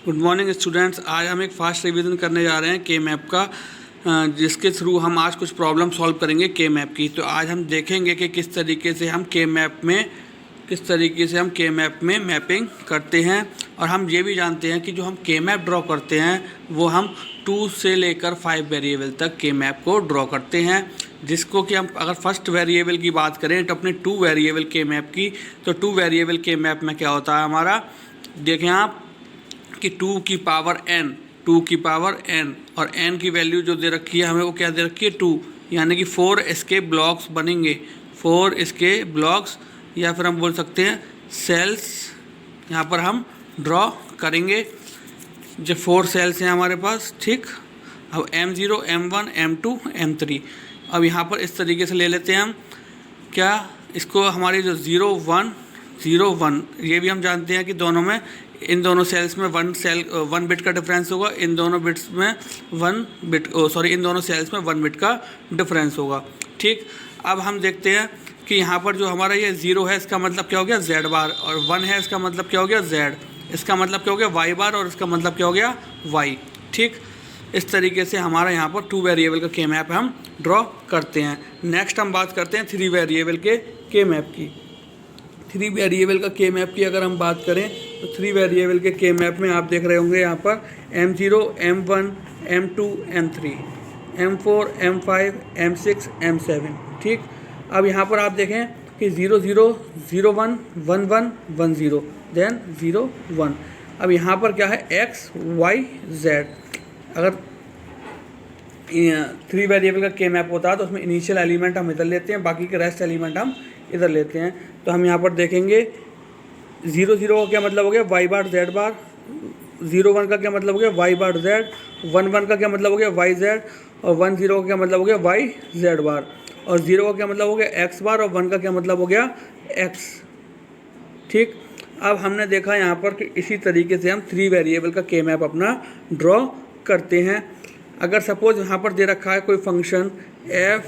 Good morning students. आज हम एक फास्ट रिवीजन करने जा रहे हैं के मैप का, जिसके थ्रू हम आज कुछ प्रॉब्लम सॉल्व करेंगे के मैप की। तो आज हम देखेंगे कि किस तरीके से हम के मैप में मैपिंग करते हैं। और हम ये भी जानते हैं कि जो हम के मैप ड्रॉ करते हैं वो हम 2 से लेकर 5 वेरिएबल तक के मैप को ड्रॉ करते हैं, जिसको कि हम अगर फर्स्ट वेरिएबल की बात करें तो अपने 2 वेरिएबल के मैप की, तो 2 वेरिएबल के मैप में क्या होता है हमारा, देखें आप कि 2 की पावर n और n की वैल्यू जो दे रखी है हमें, वो क्या दे रखी है 2, यानी कि 4 इसके ब्लॉक्स बनेंगे, 4 इसके ब्लॉक्स या फिर हम बोल सकते हैं सेल्स यहाँ पर हम ड्रॉ करेंगे। जो 4 सेल्स हैं हमारे पास, ठीक। अब M0, M1, M2, M3। अब यहाँ पर इस तरीके से ले लेते हैं हम क्या, इसको हमारी जो 0, 1 ये भी हम जानते हैं कि दोनों में, इन दोनों सेल्स में 1 बिट का डिफरेंस होगा, इन दोनों बिट्स में इन दोनों सेल्स में 1 बिट का डिफरेंस होगा, ठीक। अब हम देखते हैं कि यहाँ पर जो हमारा ये 0 है, इसका मतलब क्या हो गया Z बार, और 1 है, इसका मतलब क्या हो गया Z, इसका मतलब क्या हो गया Y बार, और इसका मतलब क्या हो गया Y, ठीक। इस तरीके से हमारा यहाँ पर 2 वेरिएबल का के मैप हम ड्रॉ करते हैं। नेक्स्ट हम बात करते हैं 3 वेरिएबल के मैप की। 3 वेरिएबल का के मैप की अगर हम बात करें तो 3 वेरिएबल के मैप में आप देख रहे होंगे यहाँ पर M0, M1, M2, M3, M4, M5, M6, M7, ठीक। अब यहाँ पर आप देखें कि 0, 0, 0, 1, 1, 1, 1, 0, देन 0, 1। अब यहाँ पर क्या है X, Y, Z। अगर 3 वेरिएबल का के मैप होता है तो उसमें इनिशियल एलिमेंट हम इधर लेते हैं, बाकी के रेस्ट एलिमेंट हम इधर लेते हैं। तो हम यहाँ पर देखेंगे 0, 0 का क्या मतलब हो गया Y बार Z बार, 0, 1 का क्या मतलब हो गया Y बार Z, 1, 1 का क्या मतलब हो गया Y Z, और 1, 0 का क्या मतलब हो गया Y Z बार, और 0 का क्या मतलब हो गया X बार, और 1 का क्या मतलब हो गया X, ठीक। अब हमने देखा यहाँ पर कि इसी तरीके से हम 3 वेरिएबल का के मैप अपना ड्रॉ करते हैं। अगर सपोज यहाँ पर दे रखा है कोई फंक्शन f,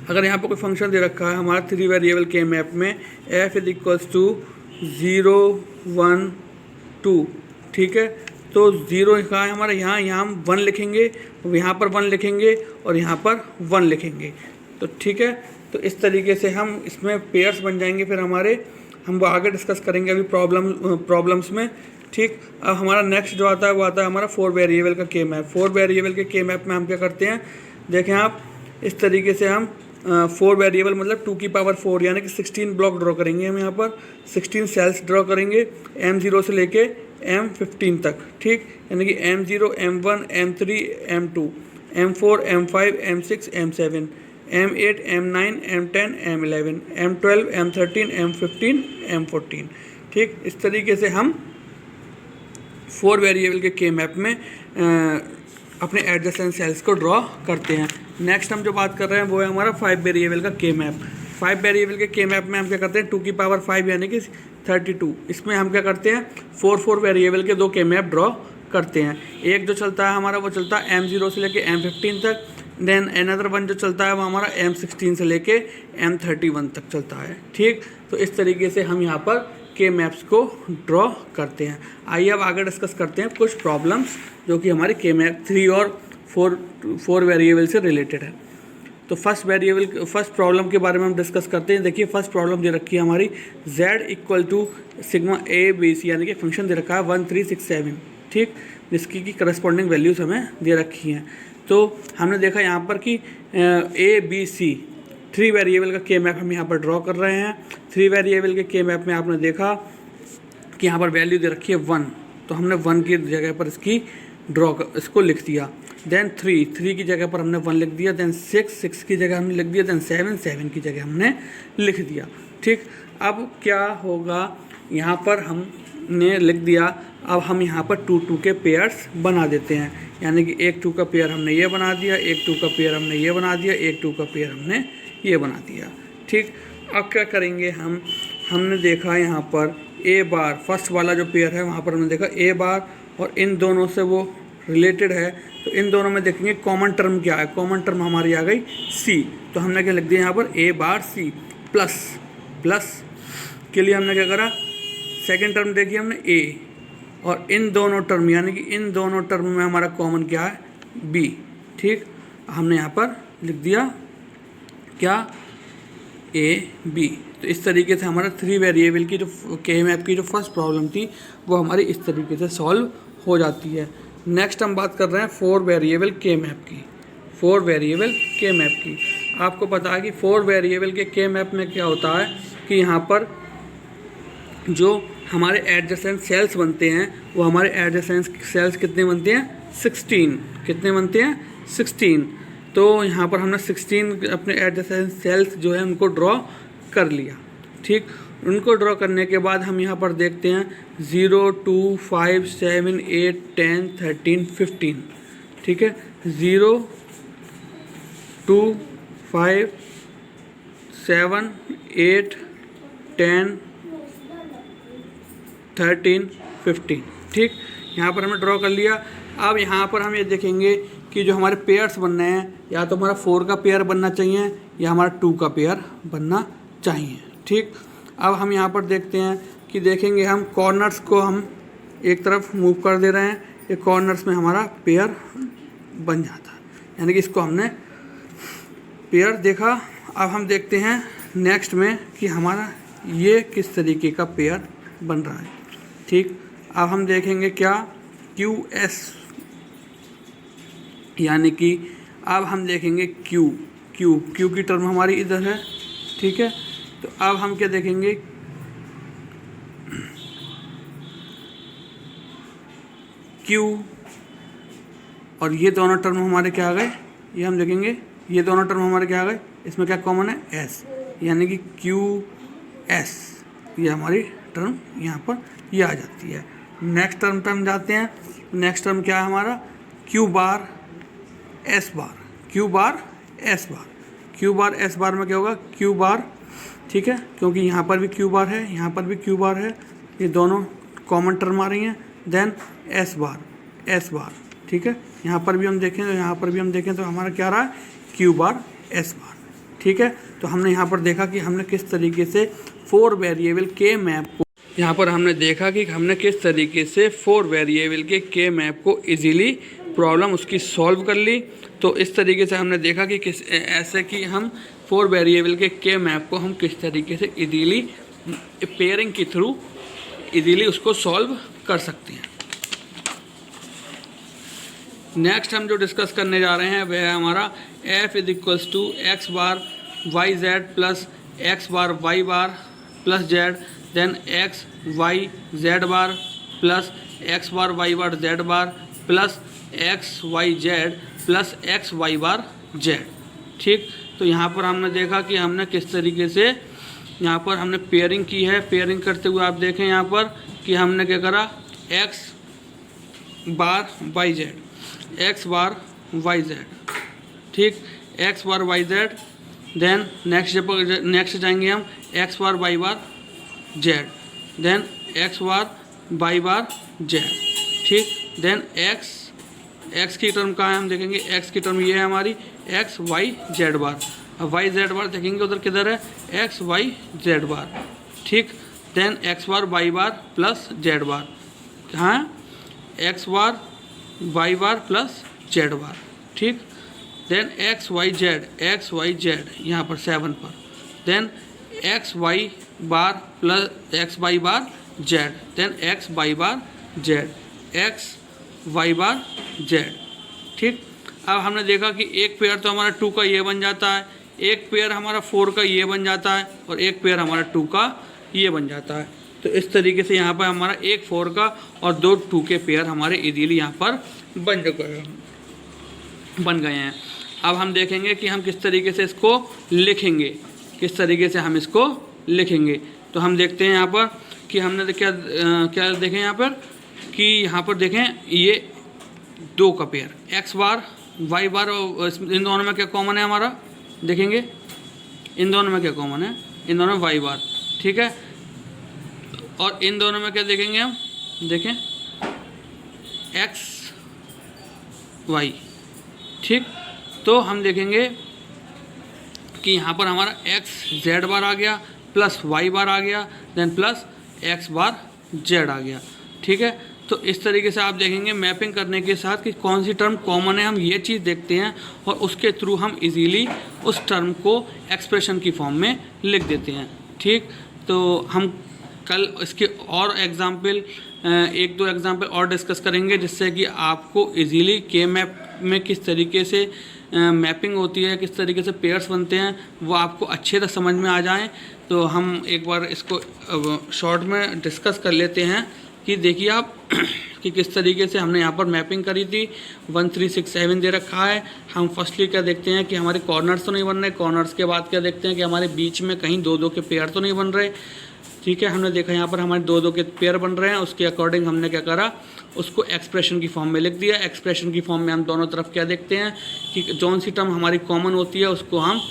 अगर यहाँ पर कोई फंक्शन दे रखा है हमारा 3 वेरिएबल के मैप में f इज इक्वल्स टू 0, 1, 2, ठीक है। तो 0 कहाँ है हमारा, यहाँ हम 1 लिखेंगे, यहाँ पर 1 लिखेंगे, और यहाँ पर 1 लिखेंगे, तो ठीक है। तो इस तरीके से हम इसमें पेयर्स बन जाएंगे, फिर हम वो आगे डिस्कस करेंगे अभी प्रॉब्लम्स में, ठीक। अब हमारा नेक्स्ट जो आता है वो आता है हमारा 4 वेरिएबल का के मैप। 4 वेरिएबल के के मैप में हम क्या करते हैं, देखें आप, इस तरीके से हम 4 वेरिएबल मतलब 2 की पावर 4 यानी कि 16 ब्लॉक ड्रॉ करेंगे। हम यहाँ पर 16 सेल्स ड्रॉ करेंगे M0 से लेके M15 तक, ठीक। यानी कि M0, M1, M3, M2, M4, M5, M6, M7, M8, M9, M10, M11, M12, M13, M15, M14, ठीक। इस तरीके से हम 4 वेरिएबल के मैप में अपने एडजेसेंट सेल्स को ड्रॉ करते हैं। नेक्स्ट हम जो बात कर रहे हैं वो है हमारा 5 वेरिएबल का के मैप। 5 वेरिएबल के मैप में हम क्या करते हैं 2 की पावर 5 यानी कि 32। इसमें हम क्या करते हैं 4 वेरिएबल के 2 के मैप ड्रॉ करते हैं। एक जो चलता है हमारा वो चलता है M0 से लेके M15 तक, देन अनदर वन जो चलता है वो हमारा M16 से लेके M31 तक चलता है, ठीक। तो इस तरीके से हम यहाँ पर के मैप्स को ड्रॉ करते हैं। आइए अब आगे डिस्कस करते हैं कुछ प्रॉब्लम्स जो कि हमारे के मैप 3 और 4 वेरिएबल से रिलेटेड है। तो फर्स्ट प्रॉब्लम के बारे में हम डिस्कस करते हैं। देखिए फर्स्ट प्रॉब्लम दे रखी है हमारी Z equal to sigma ABC, यानी कि फंक्शन दे रखा है 1, 3, 6, 7, ठीक, जिसकी की करस्पॉन्डिंग वैल्यूज़ हमें दे रखी हैं। तो हमने देखा यहाँ पर कि ABC 3 वेरिएबल का के मैप हम यहाँ पर ड्रॉ कर रहे हैं। 3 वेरिएबल के मैप में आपने देखा कि यहाँ पर वैल्यू दे रखी है 1, तो हमने 1 की जगह पर इसको लिख दिया। देन 3 की जगह पर हमने 1 लिख दिया। देन 6 की जगह हमने लिख दिया। देन 7 की जगह हमने लिख दिया, ठीक। अब क्या होगा, यहाँ पर हमने लिख दिया। अब हम यहाँ पर 2 के पेयर्स बना देते हैं, यानी कि एक 2 का पेयर हमने ये बना दिया, एक 2 का पेयर हमने ये बना दिया, एक 2 का पेयर हमने ये बना दिया, ठीक। अब क्या करेंगे हमने देखा यहाँ पर A बार, फर्स्ट वाला जो पेयर है वहाँ पर हमने देखा A बार, और इन दोनों से वो रिलेटेड है, तो इन दोनों में देखेंगे कॉमन टर्म क्या है। कॉमन टर्म हमारी आ गई C, तो हमने क्या लिख दिया यहाँ पर A बार C प्लस के लिए हमने क्या करा सेकंड टर्म देखी हमने ए, और इन दोनों टर्म यानी कि इन दोनों टर्म में हमारा कॉमन क्या है, बी। ठीक, हमने यहाँ पर लिख दिया क्या, ए बी। तो इस तरीके से हमारा 3 वेरिएबल की जो के मैप की जो फर्स्ट प्रॉब्लम थी वो हमारी इस तरीके से सॉल्व हो जाती है। नेक्स्ट हम बात कर रहे हैं 4 वेरिएबल के मैप की। 4 वेरिएबल के मैप की आपको पता है कि 4 वेरिएबल के मैप में क्या होता है कि यहाँ पर जो हमारे एडजेसेंट सेल्स बनते हैं वो हमारे एडजेसेंट सेल्स कितने बनते हैं, 16। कितने बनते हैं, 16। तो यहाँ पर हमने 16 अपने एडजेसेंट सेल्स जो है उनको ड्रॉ कर लिया। ठीक, उनको ड्रॉ करने के बाद हम यहाँ पर देखते हैं 0 2 5 7 8 10 13 15। ठीक है, 0 2 5 7 8 10 13 15। ठीक, यहाँ पर हमने ड्रॉ कर लिया। अब यहाँ पर हम ये देखेंगे कि जो हमारे पेयर्स बनने हैं, या तो हमारा 4 का पेयर बनना चाहिए या हमारा 2 का पेयर बनना चाहिए। ठीक, अब हम यहाँ पर देखते हैं कि देखेंगे हम कॉर्नर्स को हम एक तरफ मूव कर दे रहे हैं, ये कॉर्नर्स में हमारा पेयर बन जाता है, यानी कि इसको हमने पेयर देखा। अब हम देखते हैं नेक्स्ट में कि हमारा ये किस तरीके का पेयर बन रहा है। ठीक, अब हम देखेंगे क्या, क्यू एस, यानी कि अब हम देखेंगे क्यू की टर्म हमारी इधर है। ठीक है, तो अब हम क्या देखेंगे, क्यू और ये दोनों टर्म हमारे क्या आ गए, ये हम देखेंगे ये दोनों टर्म हमारे क्या आ गए, इसमें क्या कॉमन है, एस, यानी कि क्यू एस, ये हमारी टर्म यहाँ पर ये आ जाती है। नेक्स्ट टर्म पर हम जाते हैं। नेक्स्ट टर्म क्या है हमारा, Q bar S bar, Q bar S bar. Q bar S bar में क्या होगा, क्यू बार, ठीक है, क्योंकि यहाँ पर भी क्यू बार है, यहाँ पर भी क्यू बार है, ये दोनों कॉमन टर्म आ रही हैं। देन एस बार, ठीक है, यहाँ पर भी हम देखें तो यहाँ पर भी हम देखें तो हमारा क्या रहा है, क्यू बार एस बार। ठीक है, तो हमने यहाँ पर देखा कि हमने किस तरीके से 4 वेरिएबल के मैप को, यहाँ पर हमने देखा कि हमने किस तरीके से 4 वेरिएबल के मैप को इजीली प्रॉब्लम उसकी सॉल्व कर ली। तो इस तरीके से हमने देखा कि किस ऐसे कि हम 4 वेरिएबल के मैप को हम किस तरीके से इजीली पेयरिंग के थ्रू इजीली उसको सॉल्व कर सकते हैं। नेक्स्ट हम जो डिस्कस करने जा रहे हैं वह है हमारा f is equals to x bar y z plus x bar y bar plus z, then x y z bar plus x bar y bar z bar plus x y z plus x y bar z. ठीक, तो यहाँ पर हमने देखा कि हमने किस तरीके से यहाँ पर हमने पेयरिंग की है। पेयरिंग करते हुए आप देखें यहाँ पर कि हमने क्या करा, x bar y Z, x bar y Z, ठीक, x bar y Z. Then next जाएंगे हम x bar y bar Z, then x bar y bar z, ठीक। देन एक्स की टर्म कहाँ है, हम देखेंगे एक्स की टर्म ये है हमारी एक्स वाई जेड बार। अब वाई जेड बार देखेंगे उधर किधर है, एक्स वाई जेड बार, ठीक। Then x bar y bar plus Z बार, हाँ, x bar y bar plus Z बार, ठीक। देन एक्स वाई जेड यहाँ पर 7 पर, then x y bar plus x y bar Z, then x y bar Z, x y bar z, ठीक। अब हमने देखा कि एक पेयर तो हमारा 2 का ये बन जाता है, एक पेयर हमारा 4 का ये बन जाता है और एक पेयर हमारा 2 का ये बन जाता है। तो इस तरीके से यहाँ पर हमारा एक 4 का और 2 2 के पेयर हमारे इजीली यहाँ पर बन गए हैं। अब हम देखेंगे कि हम किस तरीके से इसको लिखेंगे, किस तरीके से हम इसको लिखेंगे। तो हम देखते हैं यहाँ पर कि हमने क्या देखें यहाँ पर कि यहाँ पर देखें ये 2 का पेयर एक्स बार वाई बार, इन दोनों में क्या कॉमन है हमारा, देखेंगे इन दोनों में क्या कॉमन है, इन दोनों में वाई बार, ठीक है। और इन दोनों में क्या देखेंगे हम, देखें एक्स वाई, ठीक। तो हम देखेंगे कि यहाँ पर हमारा एक्स जेड बार आ गया प्लस वाई बार आ गया, देन प्लस एक्स बार जेड आ गया। ठीक है, तो इस तरीके से आप देखेंगे मैपिंग करने के साथ कि कौन सी टर्म कॉमन है, हम ये चीज़ देखते हैं और उसके थ्रू हम इजीली उस टर्म को एक्सप्रेशन की फॉर्म में लिख देते हैं। ठीक, तो हम कल इसके और एग्जाम्पल एक दो एग्जाम्पल और डिस्कस करेंगे जिससे कि आपको इजीली के मैप में किस तरीके से मैपिंग होती है, किस तरीके से पेयर्स बनते हैं, वो आपको अच्छे से समझ में आ जाएं। तो हम एक बार इसको शॉर्ट में डिस्कस कर लेते हैं कि देखिए आप कि किस तरीके से हमने यहाँ पर मैपिंग करी थी। 1 3 6 7 दे रखा है। हम फर्स्टली क्या देखते हैं कि हमारे कॉर्नर्स तो नहीं बन रहे, कॉर्नर्स के बाद क्या देखते हैं कि हमारे बीच में कहीं दो दो के पेयर तो नहीं बन रहे। ठीक है, हमने देखा यहाँ पर हमारे दो दो के पेयर बन रहे हैं, उसके अकॉर्डिंग हमने क्या करा, उसको एक्सप्रेशन की फॉर्म में लिख दिया। एक्सप्रेशन की फॉर्म में हम दोनों तरफ क्या देखते हैं कि जौन सी टर्म हमारी कॉमन होती है उसको हम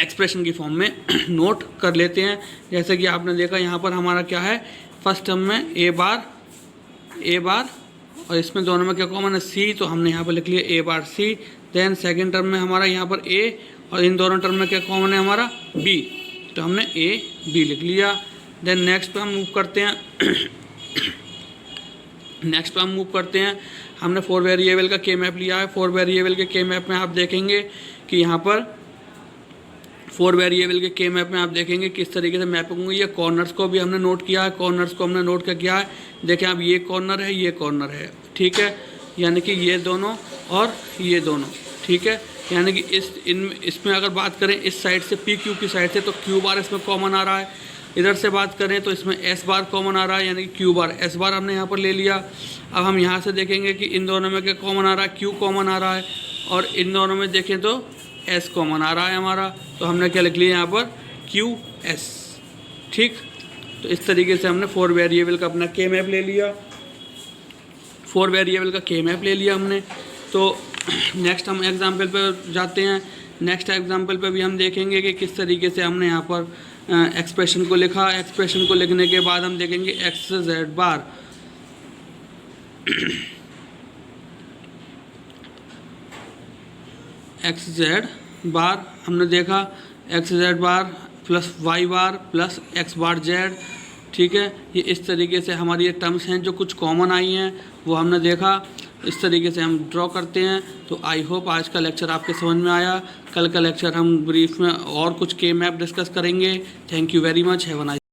एक्सप्रेशन की फॉर्म में नोट कर लेते हैं। जैसे कि आपने देखा यहाँ पर हमारा क्या है, फर्स्ट टर्म में ए बार और इसमें दोनों में क्या कॉमन है, सी, तो हमने यहाँ पर लिख लिया ए बार सी। देन सेकेंड टर्म में हमारा यहाँ पर ए और इन दोनों टर्म में क्या कॉमन है हमारा बी, तो हमने ए बी लिख लिया। देन नेक्स्ट पे हम मूव करते हैं हमने 4 वेरिएबल का के मैप लिया है। 4 वेरिएबल के के मैप में आप देखेंगे कि यहाँ पर 4 वेरिएबल के के मैप में आप देखेंगे किस तरीके से मैपिंग हुई है। कॉर्नर्स को भी हमने नोट किया है, कॉर्नर्स को हमने नोट किया है। देखें आप, ये कॉर्नर है, ये कॉर्नर है। ठीक है, यानी कि ये दोनों और ये दोनों। ठीक है, यानी कि इसमें अगर बात करें इस साइड से पी क्यू की साइड से तो क्यू बार इसमें कॉमन आ रहा है। इधर से बात करें तो इसमें एस बार कॉमन आ रहा है, यानी कि क्यू बार एस बार हमने यहाँ पर ले लिया। अब हम यहाँ से देखेंगे कि इन दोनों में क्या कॉमन आ रहा है, क्यू कॉमन आ रहा है, और इन दोनों में देखें तो एस कॉमन आ रहा है हमारा, तो हमने क्या लिख लिया यहाँ पर क्यू एस। ठीक, तो इस तरीके से हमने 4 वेरिएबल का अपना के मैप ले लिया, 4 वेरिएबल का के मैप ले लिया हमने। तो नेक्स्ट हम एग्जाम्पल पर जाते हैं। नेक्स्ट एग्जाम्पल पर भी हम देखेंगे कि किस तरीके से हमने यहाँ पर एक्सप्रेशन को लिखा। एक्सप्रेशन को लिखने के बाद हम देखेंगे एक्स जेड बार एक्स जेड बार हमने देखा, x Z bar plus Y bar plus x बार जेड। ठीक है, ये इस तरीके से हमारी ये टर्म्स हैं जो कुछ कॉमन आई हैं वो हमने देखा। इस तरीके से हम ड्रॉ करते हैं। तो आई होप आज का लेक्चर आपके समझ में आया। कल का लेक्चर हम ब्रीफ में और कुछ के मैप डिस्कस करेंगे। Thank you very much, have a nice